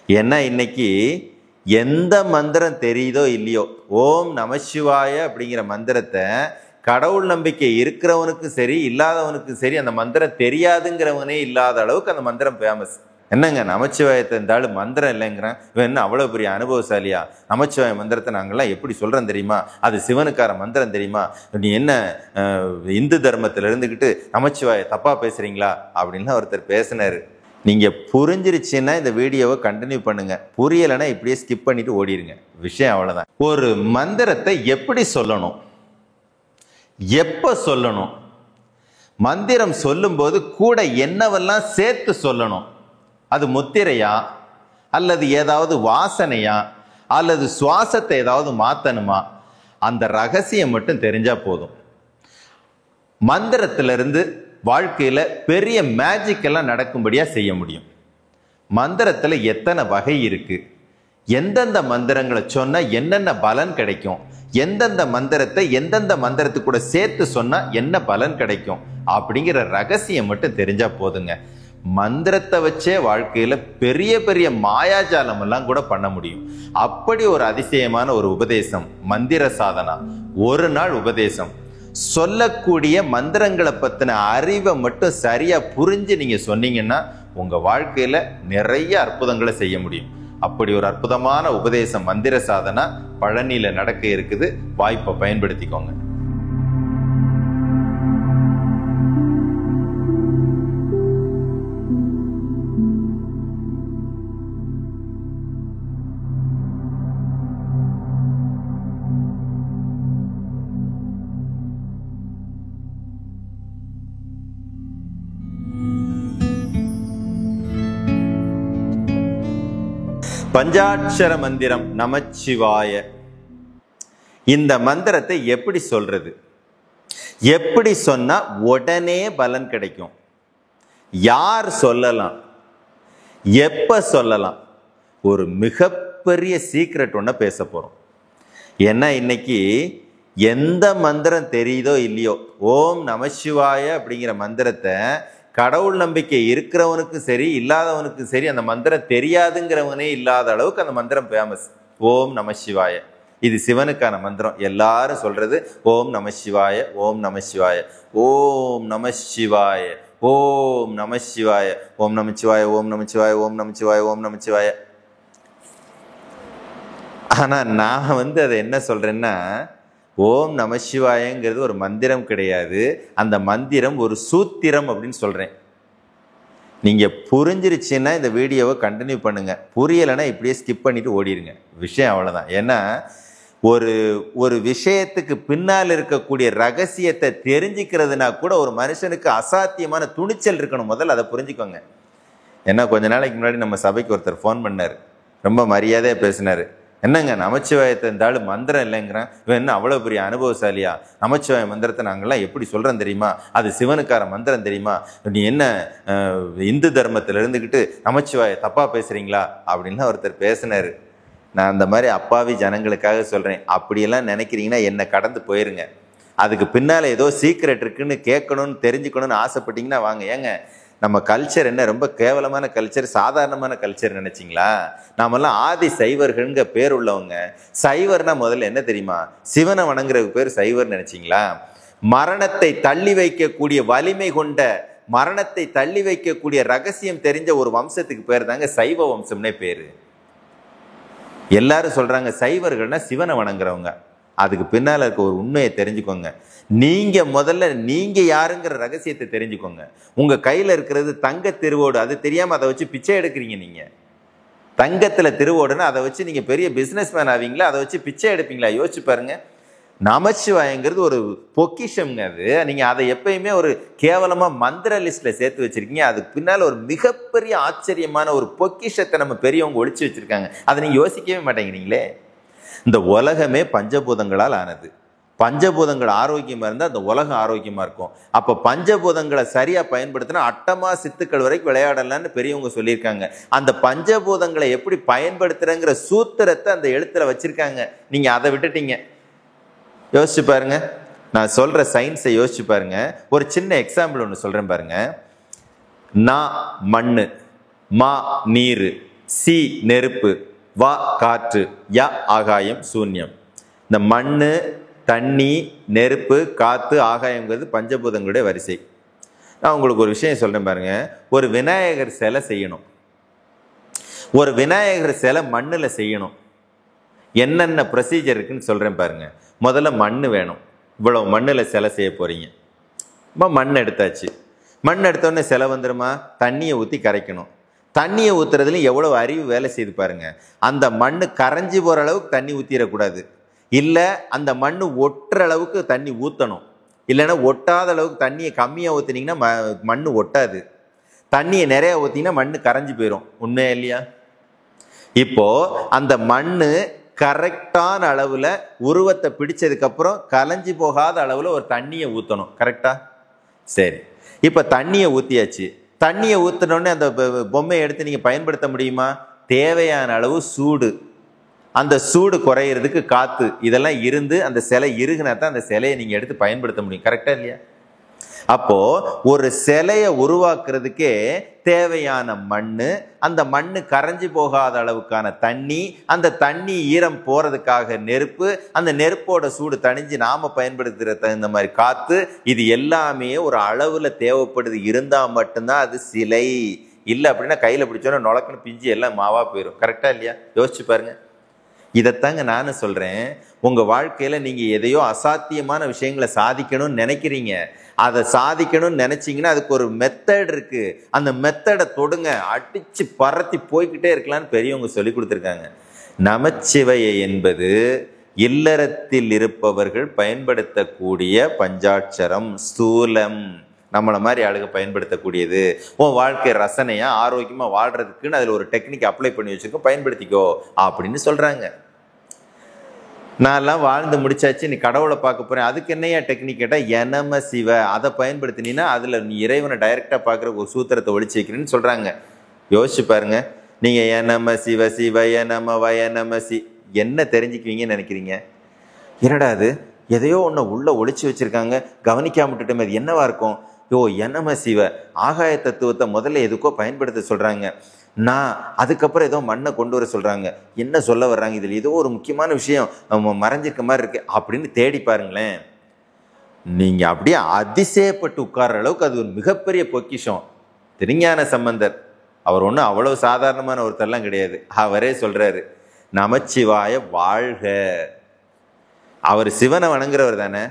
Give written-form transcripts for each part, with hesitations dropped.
ஏன்னா இன்னைக்கு எந்த மந்திரம் தெரியுதோ இல்லையோ, ஓம் நமசிவாய அப்படிங்கிற மந்திரத்தை கடவுள் நம்பிக்கை இருக்கிறவனுக்கும் சரி இல்லாதவனுக்கும் சரி அந்த மந்திரம் தெரியாதுங்கிறவனே இல்லாத அளவுக்கு அந்த மந்திரம் ஃபேமஸ். என்னங்க நமச்சிவாயத்தை இருந்தாலும் மந்திரம் இல்லைங்கிறான், இவன் என்ன அவ்வளோ பெரிய அனுபவசாலியா? நமச்சிவாய மந்திரத்தை நாங்கள்லாம் எப்படி சொல்கிறோம் தெரியுமா? அது சிவனுக்கார மந்திரம் தெரியுமா? நீ என்ன இந்து தர்மத்தில் இருந்துக்கிட்டு நமச்சிவாய தப்பாக பேசுகிறீங்களா அப்படின்லாம் ஒருத்தர் பேசினார். நீங்கள் புரிஞ்சிருச்சுன்னா இந்த வீடியோவை கண்டினியூ பண்ணுங்க, புரியலைன்னா இப்படியே ஸ்கிப் பண்ணிட்டு ஓடிடுங்க. விஷயம் அவ்வளோதான். ஒரு மந்திரத்தை எப்படி சொல்லணும், எப்போ சொல்லணும், மந்திரம் சொல்லும்போது கூட என்னவெல்லாம் சேர்த்து சொல்லணும், அது முத்திரையா அல்லது ஏதாவது வாசனையா அல்லது சுவாசத்தை ஏதாவது மாற்றணுமா, அந்த ரகசியம் மட்டும் தெரிஞ்சா போதும். மந்திரத்திலிருந்து வாழ்க்கையில பெரிய மேஜிக் எல்லாம் நடக்கும்படியா செய்ய முடியும். மந்திரத்துல எத்தனை வகை இருக்கு, எந்தெந்த மந்திரங்களை சொன்னா என்னென்ன பலன் கிடைக்கும், எந்தெந்த மந்திரத்தை எந்தெந்த மந்திரத்துக்கு கூட சேர்த்து சொன்னா என்ன பலன் கிடைக்கும் அப்படிங்கிற ரகசியம் மட்டும் தெரிஞ்சா போதுங்க. மந்திரத்தை வச்சே வாழ்க்கையில பெரிய பெரிய மாயாஜாலம் எல்லாம் கூட பண்ண முடியும். அப்படி ஒரு அதிசயமான ஒரு உபதேசம் மந்திர சாதனா. ஒரு நாள் உபதேசம். சொல்லக்கூடிய மந்திரங்களை பத்தின அறிவை மட்டும் சரியா புரிஞ்சு நீங்க சொன்னீங்கன்னா உங்க வாழ்க்கையில நிறைய அற்புதங்களை செய்ய முடியும். அப்படி ஒரு அற்புதமான உபதேசம் மந்திர சாதனா பழனியில நடக்க இருக்குது. வாய்ப்பை பயன்படுத்திக்கோங்க. பஞ்சாட்சர மந்திரம் நமச்சிவாய. இந்த மந்திரத்தை எப்படி சொல்றது, எப்படி சொன்னா உடனே பலன் கிடைக்கும், யார் சொல்லலாம், எப்ப சொல்லலாம், ஒரு மிகப்பெரிய சீக்ரெட் ஒண்ண பேச போறோம். ஏன்னா இன்னைக்கு எந்த மந்திரம் தெரியுதோ இல்லையோ, ஓம் நமசிவாய அப்படிங்கிற மந்திரத்தை கடவுள் நம்பிக்கை இருக்கிறவனுக்கும் சரி இல்லாதவனுக்கும் சரி அந்த மந்திரம் தெரியாதுங்கிறவனே இல்லாத அளவுக்கு அந்த மந்திரம் ஃபேமஸ். ஓம் நமசிவாய, இது சிவனுக்கான மந்திரம். எல்லாரும் சொல்றது ஓம் நமசிவாய, ஓம் நமசிவாய, ஓம் நமசிவாய, ஓம் நமசிவாய, ஓம் நமசிவாய, ஓம் நமசிவாய, ஓம் நமசிவாய, ஓம் நமசிவாய. ஆனா நான் அதை என்ன சொல்றேன்னா, ஓம் நமசிவாயங்கிறது ஒரு மந்திரம் கிடையாது, அந்த மந்திரம் ஒரு சூத்திரம் அப்படின்னு சொல்றேன். நீங்க புரிஞ்சிருச்சுன்னா இந்த வீடியோவை கண்டினியூ பண்ணுங்க, புரியலைன்னா இப்படியே ஸ்கிப் பண்ணிட்டு ஓடிடுங்க. விஷயம் அவ்வளவுதான். ஏன்னா ஒரு விஷயத்துக்கு பின்னால் இருக்கக்கூடிய ரகசியத்தை தெரிஞ்சுக்கிறதுனா கூட ஒரு மனுஷனுக்கு அசாத்தியமான துணிச்சல் இருக்கணும். முதல்ல அதை புரிஞ்சுக்கோங்க. ஏன்னா கொஞ்ச நாளைக்கு முன்னாடி நம்ம சபைக்கு ஒருத்தர் ஃபோன் பண்ணார், ரொம்ப மரியாதையா பேசினாரு. என்னங்க நமச்சிவாயத்தை இருந்தாலும் மந்திரம் இல்லைங்கிறான், இவன் என்ன அவ்வளோ பெரிய அனுபவசாலியா? நமச்சிவாய மந்திரத்தை நாங்கள்லாம் எப்படி சொல்கிறோம் தெரியுமா? அது சிவனுக்கார மந்திரம் தெரியுமா? நீ என்ன இந்து தர்மத்தில் இருந்துக்கிட்டு நமச்சிவாய தப்பாக பேசுகிறீங்களா அப்படின்லாம் ஒருத்தர் பேசினார். நான் அந்த மாதிரி அப்பாவி ஜனங்களுக்காக சொல்கிறேன், அப்படியெல்லாம் நினைக்கிறீங்கன்னா என்னை கடந்து போயிருங்க. அதுக்கு பின்னால் ஏதோ சீக்ரெட் இருக்குன்னு கேட்கணும்னு தெரிஞ்சுக்கணும்னு ஆசைப்பட்டீங்கன்னா வாங்க. ஏங்க நம்ம கல்ச்சர் என்ன ரொம்ப கேவலமான கல்ச்சர், சாதாரணமான கல்ச்சர் நினைச்சிங்களா? நாமெல்லாம் ஆதி சைவர்கள்ங்க பேர் உள்ளவங்க. சைவர்னா முதல்ல என்ன தெரியுமா? சிவனை வணங்குறதுக்கு பேர் சைவர் நினைச்சிங்களா? மரணத்தை தள்ளி வைக்கக்கூடிய வலிமை கொண்ட, மரணத்தை தள்ளி வைக்கக்கூடிய ரகசியம் தெரிஞ்ச ஒரு வம்சத்துக்கு பேர் தாங்க சைவ வம்சம்னே பேரு. எல்லாரும் சொல்றாங்க சைவர்கள்னா சிவனை வணங்குறவங்க. அதுக்கு பின்னால இருக்க ஒரு உண்மையை தெரிஞ்சுக்கோங்க. நீங்க முதல்ல நீங்க யாருங்கிற ரகசியத்தை தெரிஞ்சுக்கோங்க. உங்க கையில இருக்கிறது தங்க திருவோடு, அது தெரியாம அதை வச்சு பிச்சை எடுக்கிறீங்க. நீங்க தங்கத்துல திருவோடுன்னா அதை வச்சு நீங்க பெரிய பிசினஸ் மேன் ஆவீங்களா? அதை வச்சு பிச்சை எடுப்பீங்களா? யோசிச்சு பாருங்க. நமச்சிவாயங்கிறது ஒரு பொக்கிஷம்ங்க. அது நீங்க அதை எப்பயுமே ஒரு கேவலமா மந்திர லிஸ்ட்ல சேர்த்து வச்சிருக்கீங்க. அதுக்கு பின்னால ஒரு மிகப்பெரிய ஆச்சரியமான ஒரு பொக்கிஷத்தை நம்ம பெரியவங்க ஒழிச்சு வச்சிருக்காங்க. அதை நீங்க யோசிக்கவே மாட்டேங்கிறீங்களே. இந்த உலகமே பஞ்சபூதங்களால் ஆனது. பஞ்சபூதங்கள் ஆரோக்கியமா இருந்தால் அந்த உலகம் ஆரோக்கியமா இருக்கும். அப்ப பஞ்சபூதங்களை சரியா பயன்படுத்தினா அட்டமா சித்துக்கள் வரைக்கும் விளையாடலான்னு பெரியவங்க சொல்லியிருக்காங்க. அந்த பஞ்சபூதங்களை எப்படி பயன்படுத்துறங்கிற சூத்திரத்தை அந்த எழுத்துல வச்சிருக்காங்க. நீங்க அதை விட்டுட்டீங்க. யோசிச்சு பாருங்க. நான் சொல்ற சயின்ஸை யோசிச்சு பாருங்க. ஒரு சின்ன எக்ஸாம்பிள் ஒன்று சொல்றேன் பாருங்க. நா மண்ணு, மா நீர், சி நெருப்பு, வா காற்று, ய ஆகாயம் சூன்யம். இந்த மண்ணு, தண்ணி, நெருப்பு, காத்து, ஆகாயங்கிறது பஞ்சபூதங்களுடைய வரிசை. நான் உங்களுக்கு ஒரு விஷயம் சொல்றேன் பாருங்க. ஒரு விநாயகர் சிலை செய்யணும். ஒரு விநாயகர் சிலை மண்ணில் செய்யணும். என்னென்ன ப்ரொசீஜர் இருக்குன்னு சொல்றேன் பாருங்க. முதல்ல மண் வேணும். இவ்வளவு மண்ணில் சிலை செய்ய போறீங்க. இப்போ மண் எடுத்தாச்சு. மண் எடுத்தோடனே சிலை வந்துடுமா? தண்ணியை ஊற்றி கரைக்கணும். தண்ணியை ஊற்றுறதுலையும் எவ்வளோ அறிவு வேலை செய்து பாருங்க. அந்த மண் கரைஞ்சி போகிற அளவுக்கு தண்ணி ஊற்றிடக்கூடாது. இல்லை அந்த மண் ஒட்டுற அளவுக்கு தண்ணி ஊற்றணும். இல்லைன்னா ஒட்டாத அளவுக்கு தண்ணியை கம்மியாக ஊற்றினீங்கன்னா மண் ஒட்டாது. தண்ணியை நிறையா ஊற்றிங்கன்னா மண் கரைஞ்சி போயிடும். உண்மையா இல்லையா? இப்போ அந்த மண் கரெக்டான அளவில் உருவத்தை பிடிச்சதுக்கப்புறம் கலைஞ்சி போகாத அளவில் ஒரு தண்ணியை ஊற்றணும். கரெக்டா? சரி, இப்போ தண்ணியை ஊற்றியாச்சு. தண்ணியை ஊற்றினோடனே அந்த பொம்மையை எடுத்து நீங்கள் பயன்படுத்த முடியுமா? தேவையான அளவு சூடு, அந்த சூடு குறையிறதுக்கு காற்று, இதெல்லாம் இருந்து அந்த சிலை இறுகினா தான் அந்த சிலையை நீங்கள் எடுத்து பயன்படுத்த முடியும். கரெக்டா இல்லையா? அப்போ ஒரு சிலையை உருவாக்குறதுக்கே தேவையான மண், அந்த மண் கரைஞ்சி போகாத அளவுக்கான தண்ணி, அந்த தண்ணி ஈரம் போறதுக்காக நெருப்பு, அந்த நெருப்போட சூடு தணிஞ்சு நாம பயன்படுத்துகிற தகுந்த மாதிரி காத்து, இது எல்லாமே ஒரு அளவுல தேவைப்படுது. இருந்தா மட்டும்தான் அது சிலை. இல்லை அப்படின்னா கையில பிடிச்சோன்னா நுழக்குன்னு பிஞ்சு எல்லாம் மாவா போயிடும். கரெக்டா இல்லையா? யோசிச்சு பாருங்க. இதைத்தாங்க நானும் சொல்றேன். உங்க வாழ்க்கையில நீங்க எதையோ அசாத்தியமான விஷயங்களை சாதிக்கணும்னு நினைக்கிறீங்க. அதை சாதிக்கணும்னு நினைச்சீங்கன்னா அதுக்கு ஒரு மெத்தட் இருக்கு. அந்த மெத்தடை தொடுங்க. அடிச்சு பறத்தி போய்கிட்டே இருக்கலாம்னு பெரியவங்க சொல்லி கொடுத்துருக்காங்க. நமச்சிவாய என்பது இல்லறத்தில் இருப்பவர்கள் பயன்படுத்தக்கூடிய பஞ்சாட்சரம், ஸ்தூலம். நம்மளை மாதிரி ஆளுங்க பயன்படுத்தக்கூடியது. உன் வாழ்க்கை ரசனையா ஆரோக்கியமா வாழ்றதுக்குன்னு அதுல ஒரு டெக்னிக் அப்ளை பண்ணி வச்சிருக்கோம், பயன்படுத்திக்கோ அப்படின்னு சொல்றாங்க. நான்லாம் வாழ்ந்து முடிச்சாச்சு, நீ கடவுளை பார்க்க போறேன், அதுக்கு என்னையா டெக்னிக் கேட்டா எனம சிவ, அதை பயன்படுத்தினா அதுல நீ இறைவனை டைரக்டா பார்க்குற ஒரு சூத்திரத்தை ஒழிச்சு வைக்கிறேன்னு சொல்றாங்க. யோசிச்சு பாருங்க. நீங்க எனம சிவ சிவ எனம வய நம சி என்ன தெரிஞ்சுக்குவீங்கன்னு நினைக்கிறீங்க? என்னடா அது எதையோ ஒன்று உள்ள ஒழிச்சு வச்சிருக்காங்க, கவனிக்காம விட்டுட்டோமே, அது என்னவா இருக்கும்? எனம சிவ ஆகாய தத்துவத்தை முதல்ல எதுக்கோ பயன்படுத்த சொல்றாங்க. நான் அதுக்கப்புறம் ஏதோ மண்ணை கொண்டு வர சொல்றாங்க. என்ன சொல்ல வர்றாங்க? இதுல ஏதோ ஒரு முக்கியமான விஷயம் மறைஞ்சிருக்க மாதிரி இருக்கு அப்படின்னு தேடி பாருங்களேன். நீங்க அப்படியே அதிசயப்பட்டு உட்கார்ற அளவுக்கு அது ஒரு மிகப்பெரிய பொக்கிஷம். திருஞான சம்பந்தர் அவர் ஒன்றும் அவ்வளவு சாதாரணமான ஒருத்தர்லாம் கிடையாது. அவரே சொல்றாரு, நமச்சிவாய வாழ்க. அவர் சிவனை வணங்குறவர் தானே.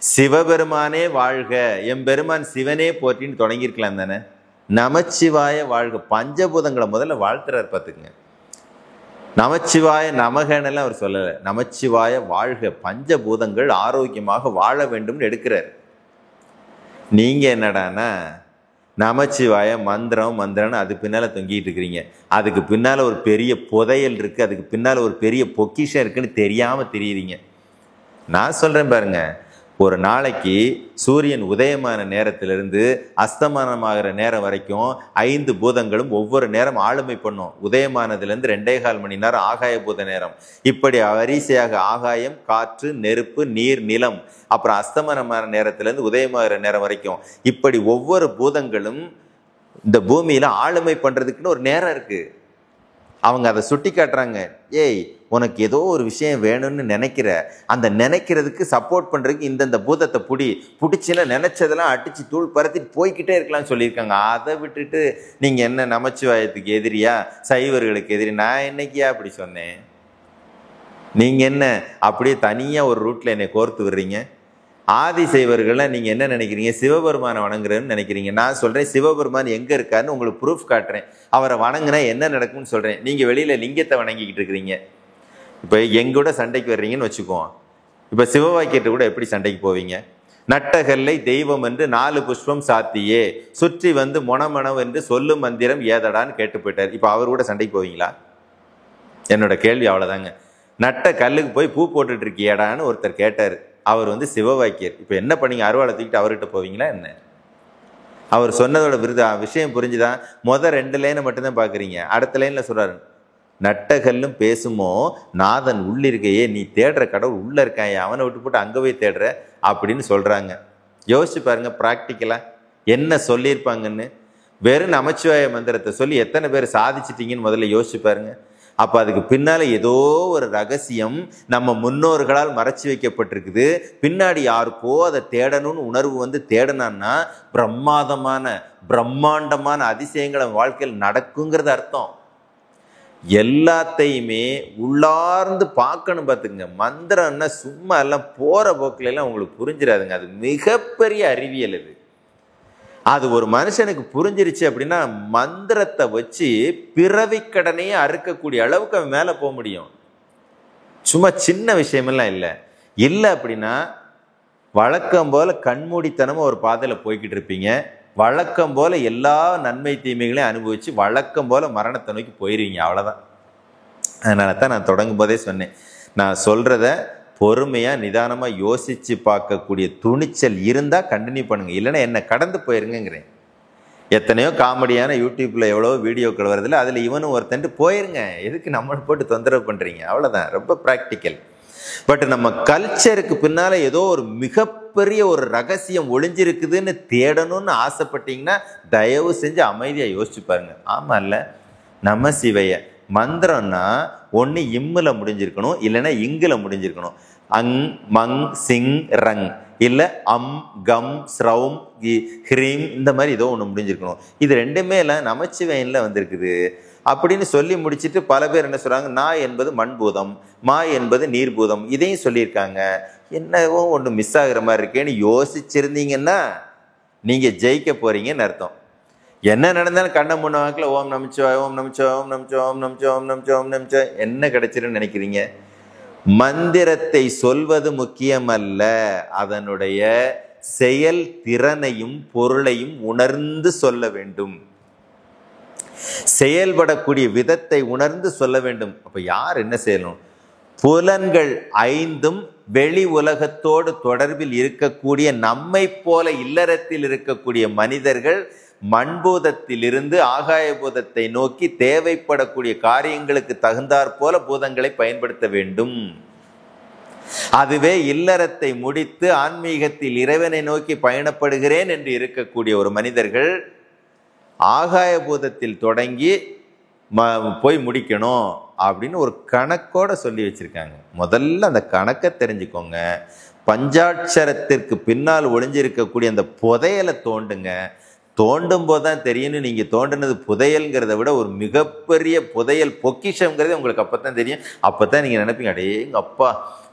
சிவபெருமானே வாழ்க, எம்பெருமான் சிவனே போற்றின்னு தொடங்கியிருக்கலாம் தானே. நமச்சிவாய வாழ்க. பஞ்சபூதங்களை முதல்ல வாழ்த்துறாரு பார்த்துக்குங்க. நமச்சிவாய நமகனெல்லாம் அவர் சொல்லலை. நமச்சிவாய வாழ்க, பஞ்சபூதங்கள் ஆரோக்கியமாக வாழ வேண்டும்னு எடுக்கிறார். நீங்க என்னடானா நமச்சிவாய மந்திரம்னு அது பின்னால தொங்கிட்டு இருக்கிறீங்க. அதுக்கு பின்னால ஒரு பெரிய புதையல் இருக்கு, அதுக்கு பின்னால ஒரு பெரிய பொக்கிஷம் இருக்குன்னு தெரியாம தெரியுறீங்க. நான் சொல்றேன் பாருங்க, ஒரு நாளைக்கு சூரியன் உதயமான நேரத்திலிருந்து அஸ்தமானமாகிற நேரம் வரைக்கும் 5 பூதங்களும் ஒவ்வொரு நேரம் ஆளுமை பண்ணும். உதயமானதுலேருந்து 2.25 மணி நேரம் ஆகாய பூத நேரம். இப்படி வரிசையாக ஆகாயம், காற்று, நெருப்பு, நீர், நிலம், அப்புறம் அஸ்தமனமான நேரத்திலேருந்து உதயமாகிற நேரம் வரைக்கும் இப்படி ஒவ்வொரு பூதங்களும் இந்த பூமியில ஆளுமை பண்றதுக்குன்னு ஒரு நேரம் இருக்கு. அவங்க அதை சுட்டி காட்டுறாங்க. ஏய், உனக்கு ஏதோ ஒரு விஷயம் வேணும்னு நினைக்கிற, அந்த நினைக்கிறதுக்கு சப்போர்ட் பண்றதுக்கு இந்தந்த பூதத்தை பிடிச்சின்னா நினைச்சதெல்லாம் அடிச்சு தூள் பரத்திட்டு போய்கிட்டே இருக்கலாம்னு சொல்லியிருக்காங்க. அதை விட்டுட்டு நீங்க என்ன நமச்சிவாயத்துக்கு எதிரியா, சைவர்களுக்கு எதிரி? நான் என்னைக்கியா அப்படி சொன்னேன்? நீங்க என்ன அப்படியே தனியா ஒரு ரூட்ல என்னை கோர்த்து விடுறீங்க? ஆதி சைவர்கள்லாம் நீங்க என்ன நினைக்கிறீங்க? சிவபெருமானை வணங்குறேன்னு நினைக்கிறீங்க. நான் சொல்றேன், சிவபெருமான் எங்க இருக்காருன்னு உங்களுக்கு ப்ரூஃப் காட்டுறேன். அவரை வணங்குனா என்ன நடக்கும்னு சொல்றேன். நீங்க வெளியில லிங்கத்தை வணங்கிக்கிட்டு இருக்கிறீங்க. இப்ப எங்கூட சண்டைக்கு வர்றீங்கன்னு வச்சுக்குவோம். இப்ப சிவவாக்கியத்தை கூட எப்படி சண்டைக்கு போவீங்க? நட்டகல்லை தெய்வம் என்று 4 புஷ்பம் சாத்தியே சுற்றி வந்து மொனமணம் என்று சொல்லும் மந்திரம் ஏதடான்னு கேட்டு போயிட்டார். இப்ப அவர் கூட சண்டைக்கு போவீங்களா? என்னோட கேள்வி அவ்வளவுதாங்க. நட்ட கல்லுக்கு போய் பூ போட்டுட்டு இருக்கியடான்னு ஒருத்தர் கேட்டாரு. அவர் வந்து சிவவாக்கியர். இப்ப என்ன பண்ணீங்க? அருவாளை தூக்கிட்டு அவர்கிட்ட போவீங்களா என்ன? அவர் சொன்னதோட விஷயம் புரிஞ்சுதான்? 2 லைனை மட்டும்தான் பாக்குறீங்க. அடுத்த லைன்ல சொல்றாரு, நட்டகல்லும் பேசுமோ நாதன் உள்ளிருக்கையே, நீ தேடுற கடவுள் உள்ள இருக்கான், அவனை விட்டு போட்டு அங்க போய் தேடுற அப்படின்னு சொல்றாங்க. யோசிச்சு பாருங்க, பிராக்டிக்கலா என்ன சொல்லியிருப்பாங்கன்னு. வெறும் நமச்சிவாய மந்திரத்தை சொல்லி எத்தனை பேர் சாதிச்சிட்டீங்கன்னு முதல்ல யோசிச்சு பாருங்க. அப்போ அதுக்கு பின்னால் ஏதோ ஒரு ரகசியம் நம்ம முன்னோர்களால் மறைச்சி வைக்கப்பட்டிருக்குது. பின்னாடி யாருக்கோ அதை தேடணும்னு உணர்வு வந்து தேடனான்னா பிரம்மாண்டமான அதிசயங்களை வாழ்க்கையில் நடக்குங்கிறது அர்த்தம். எல்லாத்தையுமே உள்ளார்ந்து பார்க்கணும். பார்த்துக்குங்க, மந்திரம்னா சும்மா எல்லாம் போகிற போக்கில எல்லாம் உங்களுக்கு புரிஞ்சிடாதுங்க. அது மிகப்பெரிய அறிவியல். அது ஒரு மனுஷனுக்கு புரிஞ்சிருச்சு அப்படின்னா மந்திரத்தை வச்சு பிறவி கடனையே அறுக்கக்கூடிய அளவுக்கு அவன் மேலே போக முடியும். சும்மா சின்ன விஷயமெல்லாம் இல்லை அப்படின்னா வழக்கம் போல கண்மூடித்தனமாக ஒரு பாதையில் போய்கிட்டு இருப்பீங்க. வழக்கம் போல எல்லா நன்மை தீமைகளையும் அனுபவிச்சு வழக்கம் போல மரணத்தை நோக்கி போயிடுவீங்க. அவ்வளோதான். அதனால தான் நான் தொடங்கும் போதே சொன்னேன், நான் சொல்றத பொறுமையாக நிதானமாக யோசித்து பார்க்கக்கூடிய துணிச்சல் இருந்தால் கண்டினியூ பண்ணுங்க, இல்லைன்னா என்னை கடந்து போயிருங்கிறேன். எத்தனையோ காமெடியான யூடியூப்பில் எவ்வளோ வீடியோக்கள் வருதில்ல, அதில் இவனும் ஒருத்தன்ட்டு போயிருங்க, எதுக்கு நம்மளை போட்டு தொந்தரவு பண்ணுறீங்க? அவ்வளோதான், ரொம்ப ப்ராக்டிக்கல். பட் நம்ம கல்ச்சருக்கு பின்னால் ஏதோ ஒரு மிகப்பெரிய ஒரு ரகசியம் ஒளிஞ்சிருக்குதுன்னு தேடணும்னு ஆசைப்பட்டீங்கன்னா தயவு செஞ்சு அமைதியாக யோசிச்சு பாருங்க. ஆமாம் இல்லை, நம சிவைய மந்திரம்னா ஒன்று இம்முல முடிஞ்சிருக்கணும், இல்லைன்னா இங்குல முடிஞ்சிருக்கணும். அங் மங் சிங் ரங், இல்லை அம் கம் ஸ்ரௌம் ஹ்ரீம், இந்த மாதிரி ஏதோ ஒன்று முடிஞ்சிருக்கணும். இது ரெண்டுமே இல்லை நமச்சிவயனில் வந்திருக்குது அப்படின்னு சொல்லி முடிச்சுட்டு பல பேர் என்ன சொல்கிறாங்க, நான் என்பது மண்பூதம், மா என்பது நீர்பூதம், இதையும் சொல்லியிருக்காங்க. என்னவோ ஒன்று மிஸ் ஆகிற மாதிரி இருக்கேன்னு யோசிச்சிருந்தீங்கன்னா நீங்கள் ஜெயிக்க போகிறீங்கன்னு அர்த்தம். என்ன நடந்தாலும் கண்ணை முன்ன வாக்கில் ஓம் நமச்சிவாய், ஓம் நமச்சிவாய், ஓம் நமச்சிவாய், ஓம் நமச்சிவாய், ஓம் நமச்சிவாய், ஓம் நமச்சிவாய், என்ன கிடைச்சிருன்னு நினைக்கிறீங்க? மந்திரத்தை சொல்வது முக்கியமல்ல, அதனுடைய செயல் திறனையும் பொருளையும் உணர்ந்து சொல்ல வேண்டும், செயல்படக்கூடிய விதத்தை உணர்ந்து சொல்ல வேண்டும். அப்ப யார் என்ன செய்யணும்? புலன்கள் ஐந்தும் வெளி உலகத்தோடு தொடர்பில் இருக்கக்கூடிய நம்மை போல இல்லறத்தில் இருக்கக்கூடிய மனிதர்கள் மண்பூதத்திலிருந்து ஆகாய பூதத்தை நோக்கி தேவைப்படக்கூடிய காரியங்களுக்கு தகுந்தாற் போல பூதங்களை பயன்படுத்த வேண்டும். அதுவே இல்லறத்தை முடித்து ஆன்மீகத்தில் இறைவனை நோக்கி பயணப்படுகிறேன் என்று இருக்கக்கூடிய ஒரு மனிதர்கள் ஆகாய பூதத்தில் தொடங்கி போய் முடிக்கணும் அப்படின்னு ஒரு கணக்கோட சொல்லி வச்சிருக்காங்க. முதல்ல அந்த கணக்கை தெரிஞ்சுக்கோங்க. பஞ்சாட்சரத்திற்கு பின்னால் ஒளிஞ்சிருக்கக்கூடிய அந்த புதையலை தோண்டுங்க. தோண்டும் போதுதான் தெரியும்னு நீங்கள் தோண்டினது புதையல்ங்கிறத விட ஒரு மிகப்பெரிய புதையல் பொக்கிஷங்கிறது உங்களுக்கு அப்போத்தான் தெரியும். அப்போத்தான் நீங்கள் நினைப்பீங்க, அடேங்க அப்பா,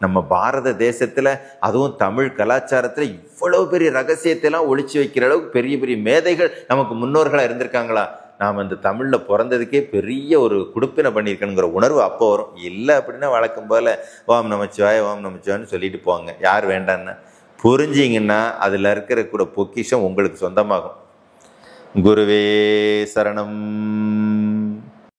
நம்ம பாரத தேசத்தில் அதுவும் தமிழ் கலாச்சாரத்தில் இவ்வளோ பெரிய ரகசியத்தைலாம் ஒழிச்சு வைக்கிற அளவுக்கு பெரிய பெரிய மேதைகள் நமக்கு முன்னோர்களாக இருந்திருக்காங்களா, நாம் அந்த தமிழில் பிறந்ததுக்கே பெரிய ஒரு குடுப்பினை பண்ணியிருக்கணுங்கிற உணர்வு அப்போ வரும். இல்லை அப்படின்னா வழக்கம் போல் ஓம் நமச்சிவாய், ஓம் நமச்சிவாய்னு சொல்லிட்டு போங்க. யார் வேண்டான்னு புரிஞ்சிங்கன்னா அதில் இருக்கிற கூட பொக்கிஷம் உங்களுக்கு சொந்தமாகும். குருவே சரணம்.